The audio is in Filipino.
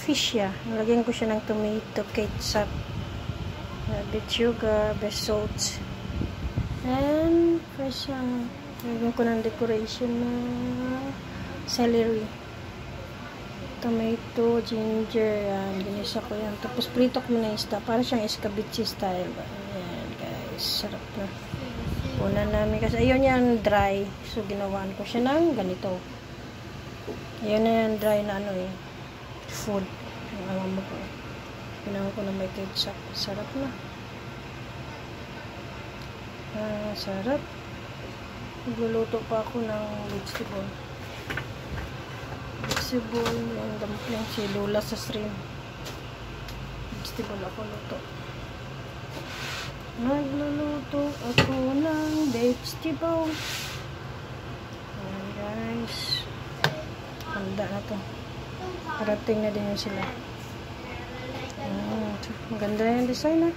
Fish ya. Lagyan ko siya ng tomato ketchup, bit sugar, best salt, and fresh lagyan ko ng decoration na celery, tomato, ginger, yan. Ginisa ko yan. Tapos prito ko na isda. Para siyang escabeche style. Ayan guys. Sarap na. Una namin kasi ayun yan dry. So ginawaan ko siya ng ganito. Ayun na yan dry na food. Ang alam mo ko. Ginawa ko na may ketchup. Sarap na. Sarap. Nagluluto pa ako ng vegetable. Yung dumpling, si Lola sa stream. Vegetable ako luto. Nagluluto ako ng vegetable. Ayan guys. Handa na to. Parating na din yun sila. Maganda yung design